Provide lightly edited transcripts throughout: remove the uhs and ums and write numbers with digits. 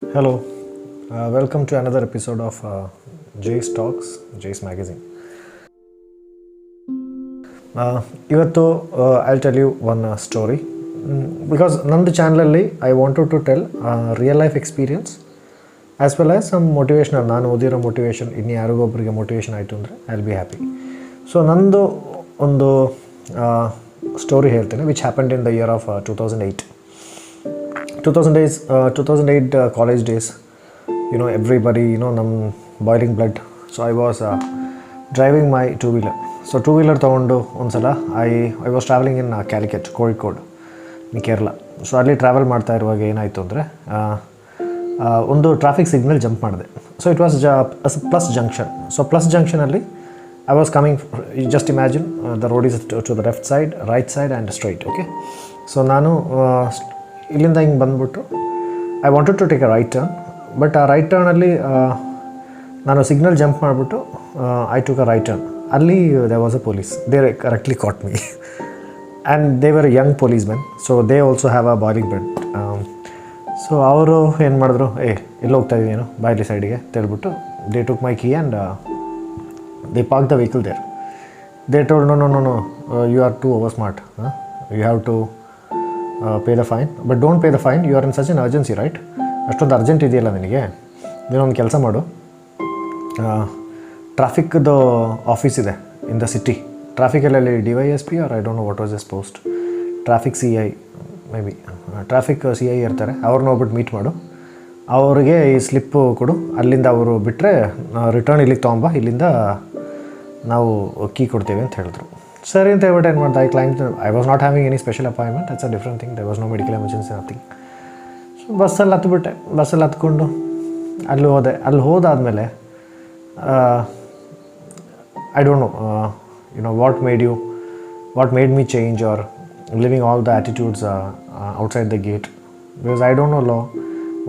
Hello, welcome to another episode of Jay's Talks, Jay's Magazine. ಇವತ್ತು I'll tell you one story because ನಂದು ಚಾನಲಲ್ಲಿ I wanted to tell real life experience as well as some motivational. ನಾನು ಓದಿರೋ motivation ಇನ್ನು ಯಾರಿಗೊಬ್ಬರಿಗೆ motivation ಆಯಿತು ಅಂದರೆ I'll be happy. So ನಂದು ಒಂದು story ಹೇಳ್ತೇನೆ which happened in the year of 2008. 2008 college days, everybody, ನಮ್ಮ boiling blood. So I was driving my two wheeler. So two wheeler ತೊಗೊಂಡು ಒಂದು ಸಲ I was travelling in Calicut, Kozhikode in Kerala. So ಅಲ್ಲಿ ಟ್ರಾವೆಲ್ ಮಾಡ್ತಾ ಇರುವಾಗ ಏನಾಯಿತು ಅಂದರೆ ಒಂದು ಟ್ರಾಫಿಕ್ ಸಿಗ್ನಲ್ ಜಂಪ್ ಮಾಡಿದೆ. So it was plus junction. So plus ಜಂಕ್ಷನಲ್ಲಿ I was coming, just imagine the road is to the left side, right side and straight, okay. So ನಾನು ಇಲ್ಲಿಂದ ಹಿಂಗೆ ಬಂದ್ಬಿಟ್ಟು I wanted to take a right turn, but ಆ right ಟರ್ನಲ್ಲಿ ನಾನು signal jump ಮಾಡಿಬಿಟ್ಟು I took a right turn. ಅಲ್ಲಿ there was a police. They correctly caught me and they were young policemen, so they also have a boiling blood. So ಅವರು ಏನು ಮಾಡಿದ್ರು, ಎಲ್ಲಿ ಹೋಗ್ತಾ ಇದ್ದೀನೋ ಬಾಯ್ಲಿ ಸೈಡಿಗೆ ಅಂತೇಳ್ಬಿಟ್ಟು they took my key and they parked the vehicle there. They told, no, you are too over smart. You have to pay the fine. But don't pay the fine. You are in such an urgency, right? ಅಷ್ಟೊಂದು urgent ಇದೆಯಲ್ಲ ನಿನಗೆ, ನೀನೊಂದು ಕೆಲಸ ಮಾಡು. ಟ್ರಾಫಿಕ್ದು office ಇದೆ in the city. ಟ್ರಾಫಿಕಲ್ಲಿ DYSP or I don't know what was this post. Traffic CI maybe, traffic CI ಇರ್ತಾರೆ. ಅವ್ರನ್ನ ಹೋಗ್ಬಿಟ್ಟು ಮೀಟ್ ಮಾಡು, ಅವ್ರಿಗೆ ಈ ಸ್ಲಿಪ್ಪು ಕೊಡು. ಅಲ್ಲಿಂದ ಅವರು ಬಿಟ್ಟರೆ ರಿಟರ್ನ್ ಇಲ್ಲಿಗೆ ತೊಗೊಂಬ, ಇಲ್ಲಿಂದ ನಾವು ಕೀ ಕೊಡ್ತೇವೆ ಅಂತ ಹೇಳಿದ್ರು. ಸರಿ ಅಂತ ಹೇಳ್ಬಿಟ್ಟು ಏನು ಮಾಡ್ದೆ, I was not having any special appointment. That's a different thing. There was no medical emergency, nothing. So ಬಸ್ಸಲ್ಲಿ ಹತ್ಬಿಟ್ಟೆ. ಬಸ್ಸಲ್ಲಿ ಹತ್ಕೊಂಡು ಅಲ್ಲಿ ಹೋದೆ. ಅಲ್ಲಿ ಹೋದಾದಮೇಲೆ I don't know what made me change or living all the attitudes outside the gate, because I don't know law,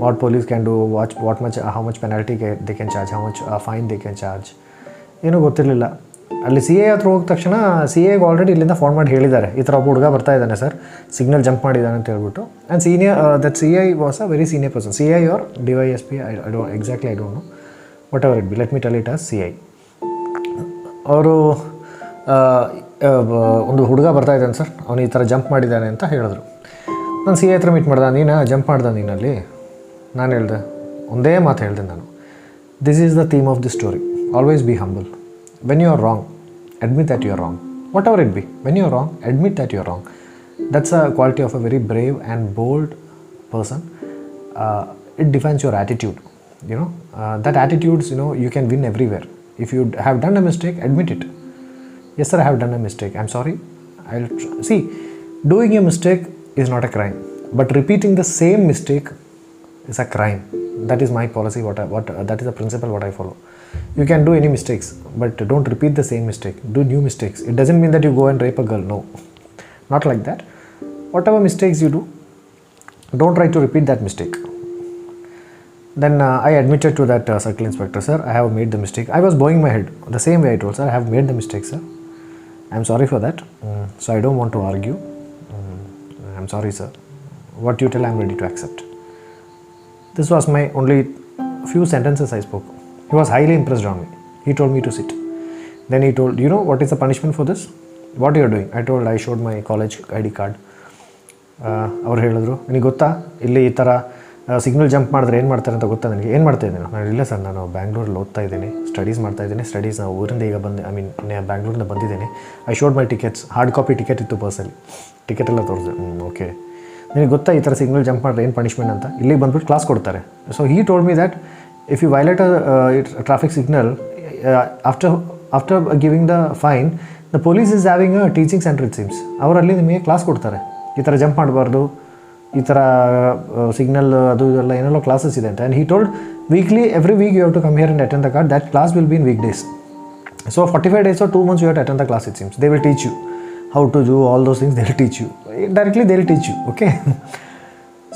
what police can do, how much penalty they can charge, how much fine they can charge, ಏನೂ ಗೊತ್ತಿರಲಿಲ್ಲ. ಅಲ್ಲಿ CI ಹತ್ರ ಹೋಗಿದ ತಕ್ಷಣ CIಗೆ already ಇಲ್ಲಿಂದ phone ಮಾಡಿ ಹೇಳಿದ್ದಾರೆ, ಈ ಥರ ಒಬ್ಬ ಹುಡುಗ ಬರ್ತಾ ಇದ್ದಾನೆ ಸರ್, ಸಿಗ್ನಲ್ ಜಂಪ್ ಮಾಡಿದ್ದಾನೆ ಅಂತ ಹೇಳ್ಬಿಟ್ಟು. And that CI was a very senior person. CI or DYSP, I don't know, whatever it be, let me tell it as CI. ಅವರು ಒಂದು ಹುಡುಗ ಬರ್ತಾ ಇದ್ದಾನೆ ಸರ್, ಅವನು ಈ ಥರ ಜಂಪ್ ಮಾಡಿದ್ದಾನೆ ಅಂತ ಹೇಳಿದ್ರು. ನಾನು CI ಹತ್ರ ಮೀಟ್ ಮಾಡ್ದೆ. ನೀನು ಜಂಪ್ ಮಾಡ್ದೆ ನೀನಲ್ಲಿ? ನಾನು ಹೇಳಿದೆ, ಒಂದೇ ಮಾತು ಹೇಳಿದೆ ನಾನು, this is the theme of the story. Always be humble. When you are wrong, admit that you are wrong. Whatever it be, when you are wrong, admit that you are wrong. That's a quality of a very brave and bold person. It defines your attitude. That attitudes, you can win everywhere. If you have done a mistake, admit it. Yes sir, I have done a mistake, I am sorry. C, doing A mistake is not a crime, but repeating the same mistake is a crime. That is my policy. That is the principle what I follow. You can do any mistakes, but don't repeat the same mistake. Do new mistakes. It doesn't mean that you go and rape a girl. No, not like that. Whatever mistakes you do, don't try to repeat that mistake. Then I admitted to that circle inspector, sir, I have made the mistake. I was bowing my head the same way I told, sir, I have made the mistake, sir. I am sorry for that. So I don't want to argue. I'm sorry, sir. What you tell, I'm ready to accept. This was my only few sentences I spoke. He was highly impressed on me. He told me to sit. Then he told, what is the punishment for this? What you are doing? I told, I showed my college ID card. ಅವ್ರು ಹೇಳಿದ್ರು, ನಿನಗೆ ಗೊತ್ತಾ ಇಲ್ಲಿ ಈ ಥರ signal jump ಮಾಡಿದ್ರೆ ಏನು ಮಾಡ್ತಾರೆ ಅಂತ ಗೊತ್ತಾ ನನಗೆ? ಏನು ಮಾಡ್ತಾ ಇದ್ದೀನಿ ನಾನು? ಇಲ್ಲ ಸರ್, ನಾನು ಬ್ಯಾಂಗ್ಳೂರಲ್ಲಿ ಓದ್ತಾ ಇದ್ದೀನಿ, ಸ್ಟಡೀಸ್ ಮಾಡ್ತಾ ಇದ್ದೀನಿ. ನಾವು ಊರಿಂದ ಈಗ ಬಂದೆ, ಬ್ಯಾಂಗ್ಳೂರಿಂದ ಬಂದಿದ್ದೀನಿ. I showed my tickets, hard copy ticket ಇತ್ತು ಪರ್ಸಲ್ಲಿ, ಟಿಕೆಟ್ ಎಲ್ಲ ತೋರಿಸಿದೆ. ಓಕೆ, ನಿನಗೆ ಗೊತ್ತಾ ಈ ಥರ ಸಿಗ್ನಲ್ ಜಂಪ್ ಮಾಡಿದ್ರೆ ಏನು ಪನಿಷ್ಮೆಂಟ್ ಅಂತ? ಇಲ್ಲಿಗೆ ಬಂದ್ಬಿಟ್ಟು ಕ್ಲಾಸ್ ಕೊಡ್ತಾರೆ. So he told me that if you violate a traffic signal, after giving the fine, the police is having a teaching centre it seems. ಅವರಲ್ಲಿ ನಿಮಗೆ ಕ್ಲಾಸ್ ಕೊಡ್ತಾರೆ, ಈ ಥರ ಜಂಪ್ ಮಾಡಬಾರ್ದು, ಈ ಥರ ಸಿಗ್ನಲ್ ಅದು ಎಲ್ಲ ಏನೆಲ್ಲ ಕ್ಲಾಸಸ್ ಇದೆ ಅಂತ. And he told weekly, every week you have to come here and attend the class. That class will be in weekdays. So 45 days or 2 months you have to attend the class, it seems. They will teach you how to do all those things. They will teach you. Directly they will teach you, okay?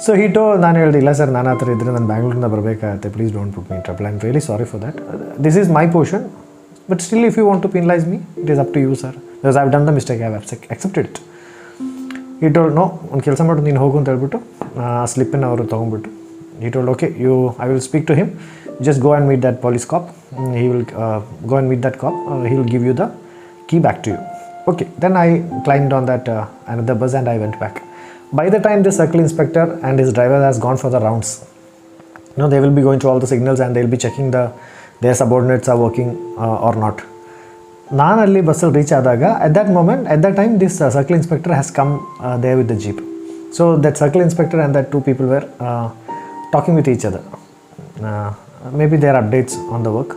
So he told, ನಾನು ಹೇಳಿದೆ, ಇಲ್ಲ sir, ನಾನು ಆ ಥರ ಇದ್ದರೆ ನಾನು ಬ್ಯಾಂಗ್ಳೂರಿಂದ ಬರಬೇಕಾಗತ್ತೆ, please don't put me in trouble. I am really sorry for that. This is my portion, but still if you want to penalise me, it is up to you sir, because I have done the mistake, I have accepted it. He told, no, ಒಂದು ಕೆಲಸ ಮಾಡು, ನೀನು ಹೋಗು ಅಂತ ಹೇಳ್ಬಿಟ್ಟು ಆ ಸ್ಲಿಪ್ಪನ್ನು ಅವರು ತೊಗೊಂಡ್ಬಿಟ್ಟು He told, okay, I will speak to him. Just go and meet that police cop. He will go and meet that cop. He will give you the key back to you. Okay, then I climbed on that another bus and I went back. By the time the circle inspector and his driver has gone for the rounds, they will be going through all the signals and they will be checking their subordinates are working or not. ನಾನು ಅಲ್ಲಿ ಬಸ್ಸಲ್ಲಿ reach ಆದಾಗ at that time this circle inspector has come there with the jeep. So that circle inspector and that two people were talking with each other. Maybe their updates on the work.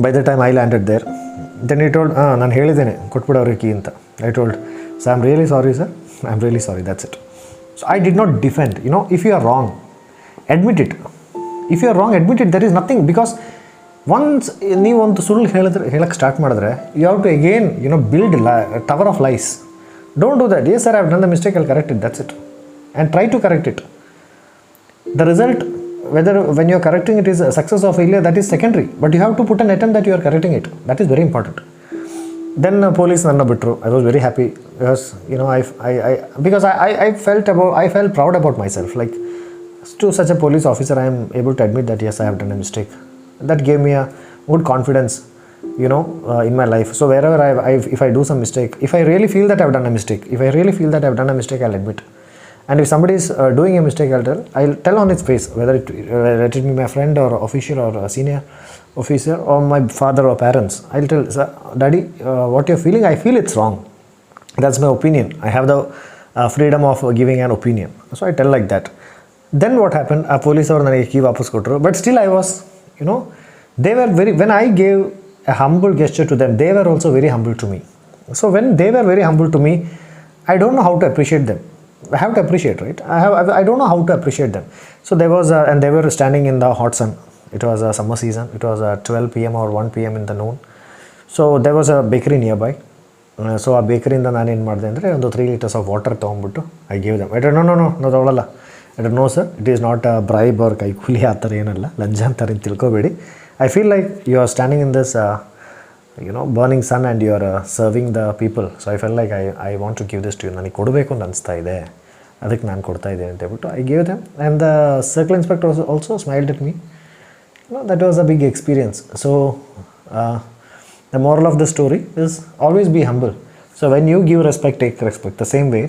By the time I landed there, then he told, ನಾನು ಹೇಳಿದ್ದೇನೆ ಕೊಟ್ಬಿಡು ಅವ್ರಿಗೆ key ಅಂತ. I told, so I'm really sorry sir, I'm really sorry, that's it. So I did not defend. If you are wrong, admit it. If you are wrong, admit it. There is nothing, because once ನೀವು ಒಂದು ಸುಳ್ಳು ಹೇಳಕ್ಕೆ start ಮಾಡಿದ್ರೆ you have to again build a tower of lies. Don't do that. Yes sir, I have done the mistake, I'll correct it, that's it. And try to correct it. The result, whether when you are correcting it is a success or failure, that is secondary, but you have to put an attempt that you are correcting it. That is very important. Then police nanna bitru. I was very happy because I felt proud about myself. Like, to such a police officer, I am able to admit that yes, I have done a mistake. That gave me a good confidence in my life. So wherever if I do some mistake, if I really feel that I've done a mistake, I'll admit. And if somebody is doing a mistake, I'll tell on its face, whether it be my friend or official or a senior officer or my father or parents. I'll tell, sir, daddy, what you're feeling, I feel it's wrong. That's my opinion. I have the freedom of giving an opinion. So I tell like that. Then what happened? A police or ನನಗೆ key ವಾಪಸ್ ಕೊಟ್ಟರು. But still I was, they were when I gave a humble gesture to them, they were also very humble to me. So when they were very humble to me, I don't know how to appreciate them. I have to appreciate, right? I don't know how to appreciate them. So there was and they were standing in the hot sun. It was a summer season. It was 12 p.m. or 1 p.m. in the noon. So there was a bakery nearby. So ಆ ಬೇಕರಿಯಿಂದ ನಾನು ಏನು ಮಾಡಿದೆ ಅಂದರೆ ಒಂದು 3 liters of water ತೊಗೊಂಡ್ಬಿಟ್ಟು I gave them. No ತಗೊಳ್ಳಲ್ಲ. No sir, it is not a bribe ಅವ್ರ ಕೈಕೂಲಿ ಆ ಥರ ಏನಲ್ಲ, ಲಂಚ ಅಂತಾರೆ ಅಂತ ತಿಳ್ಕೊಬೇಡಿ. I feel like you are standing in this burning sun and you are serving the people. So I feel like I want to give this to you. ನನಗೆ ಕೊಡಬೇಕು ಅಂತ ಅನಿಸ್ತಾ ಇದೆ, ಅದಕ್ಕೆ ನಾನು ಕೊಡ್ತಾ ಇದ್ದೀನಿ ಅಂತ ಹೇಳ್ಬಿಟ್ಟು I gave dum. And the circle inspector also smiled at me. That was a big experience. So the moral of the story is always be humble. So when you give respect, take respect. The same way,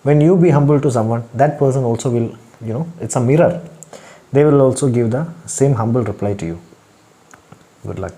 when you be humble to someone, that person also will, it's a mirror. They will also give the same humble reply to you. Good luck.